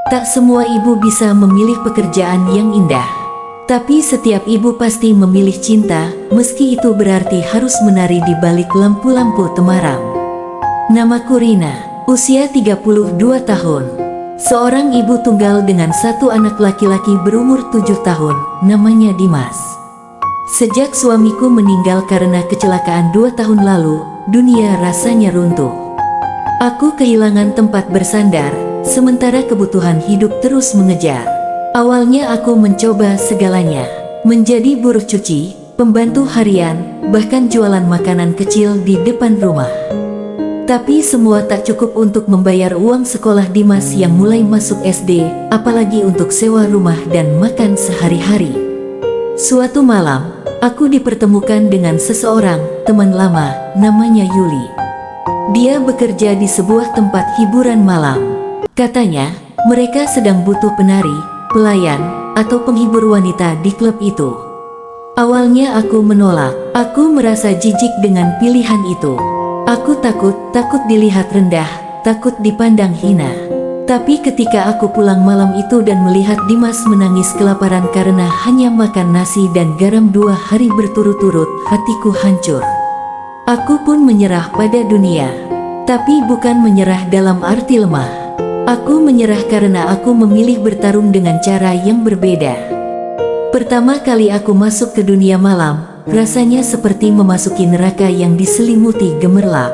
Tak semua ibu bisa memilih pekerjaan yang indah. Tapi setiap ibu pasti memilih cinta, meski itu berarti harus menari di balik lampu-lampu temaram. Namaku Rina, usia 32 tahun. Seorang ibu tunggal dengan satu anak laki-laki berumur 7 tahun, namanya Dimas. Sejak suamiku meninggal karena kecelakaan 2 tahun lalu, dunia rasanya runtuh. Aku kehilangan tempat bersandar, sementara kebutuhan hidup terus mengejar. Awalnya aku mencoba segalanya, menjadi buruh cuci, pembantu harian, bahkan jualan makanan kecil di depan rumah. Tapi semua tak cukup untuk membayar uang sekolah Dimas yang mulai masuk SD, apalagi untuk sewa rumah dan makan sehari-hari. Suatu malam, aku dipertemukan dengan seseorang, teman lama, namanya Yuli. Dia bekerja di sebuah tempat hiburan malam. Katanya, mereka sedang butuh penari, pelayan, atau penghibur wanita di klub itu. Awalnya aku menolak, aku merasa jijik dengan pilihan itu. Aku takut dilihat rendah, takut dipandang hina. Tapi ketika aku pulang malam itu dan melihat Dimas menangis kelaparan karena hanya makan nasi dan garam 2 hari berturut-turut, hatiku hancur. Aku pun menyerah pada dunia. Tapi bukan menyerah dalam arti lemah. Aku menyerah karena aku memilih bertarung dengan cara yang berbeda. Pertama kali aku masuk ke dunia malam, rasanya seperti memasuki neraka yang diselimuti gemerlap.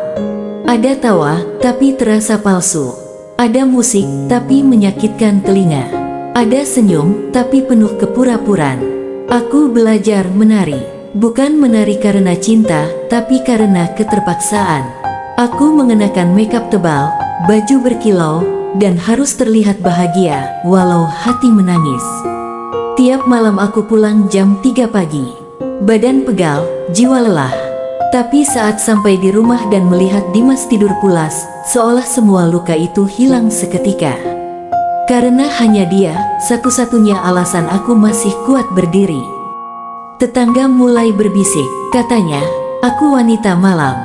Ada tawa, tapi terasa palsu. Ada musik, tapi menyakitkan telinga. Ada senyum, tapi penuh kepura-puraan. Aku belajar menari. Bukan menari karena cinta, tapi karena keterpaksaan. Aku mengenakan makeup tebal, baju berkilau, dan harus terlihat bahagia, walau hati menangis. Tiap malam aku pulang jam 3 pagi. Badan pegal, jiwa lelah. Tapi saat sampai di rumah dan melihat Dimas tidur pulas, seolah semua luka itu hilang seketika. Karena hanya dia, satu-satunya alasan aku masih kuat berdiri. Tetangga mulai berbisik, katanya, aku wanita malam.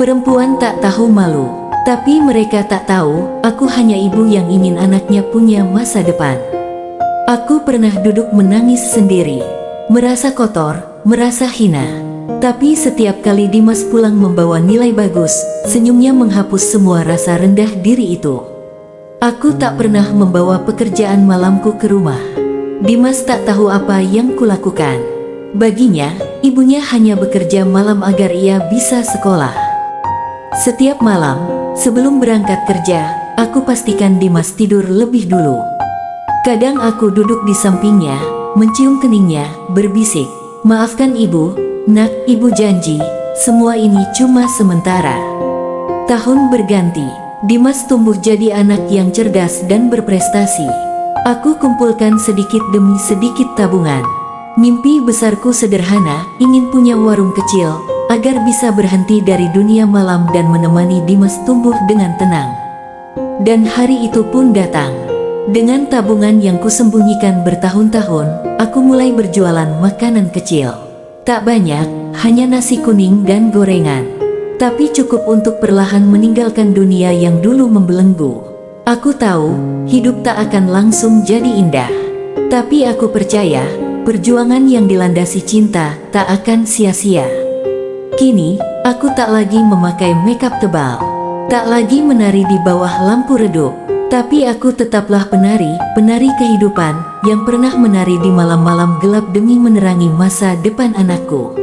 Perempuan tak tahu malu. Tapi mereka tak tahu, aku hanya ibu yang ingin anaknya punya masa depan. Aku pernah duduk menangis sendiri, merasa kotor, merasa hina. Tapi setiap kali Dimas pulang membawa nilai bagus, senyumnya menghapus semua rasa rendah diri itu. Aku tak pernah membawa pekerjaan malamku ke rumah. Dimas tak tahu apa yang kulakukan. Baginya, ibunya hanya bekerja malam agar ia bisa sekolah. Setiap malam, sebelum berangkat kerja, aku pastikan Dimas tidur lebih dulu. Kadang aku duduk di sampingnya, mencium keningnya, berbisik, "Maafkan ibu, nak, ibu janji, semua ini cuma sementara." Tahun berganti, Dimas tumbuh jadi anak yang cerdas dan berprestasi. Aku kumpulkan sedikit demi sedikit tabungan. Mimpi besarku sederhana, ingin punya warung kecil, agar bisa berhenti dari dunia malam dan menemani Dimas tumbuh dengan tenang. Dan hari itu pun datang. Dengan tabungan yang kusembunyikan bertahun-tahun, aku mulai berjualan makanan kecil. Tak banyak, hanya nasi kuning dan gorengan. Tapi cukup untuk perlahan meninggalkan dunia yang dulu membelenggu. Aku tahu, hidup tak akan langsung jadi indah. Tapi aku percaya, perjuangan yang dilandasi cinta tak akan sia-sia. Kini, aku tak lagi memakai makeup tebal, tak lagi menari di bawah lampu redup, tapi aku tetaplah penari kehidupan yang pernah menari di malam-malam gelap demi menerangi masa depan anakku.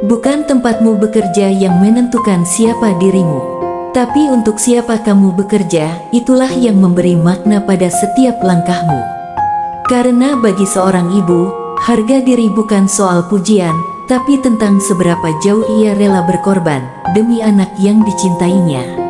Bukan tempatmu bekerja yang menentukan siapa dirimu, tapi untuk siapa kamu bekerja, itulah yang memberi makna pada setiap langkahmu. Karena bagi seorang ibu, harga diri bukan soal pujian, tapi tentang seberapa jauh ia rela berkorban demi anak yang dicintainya.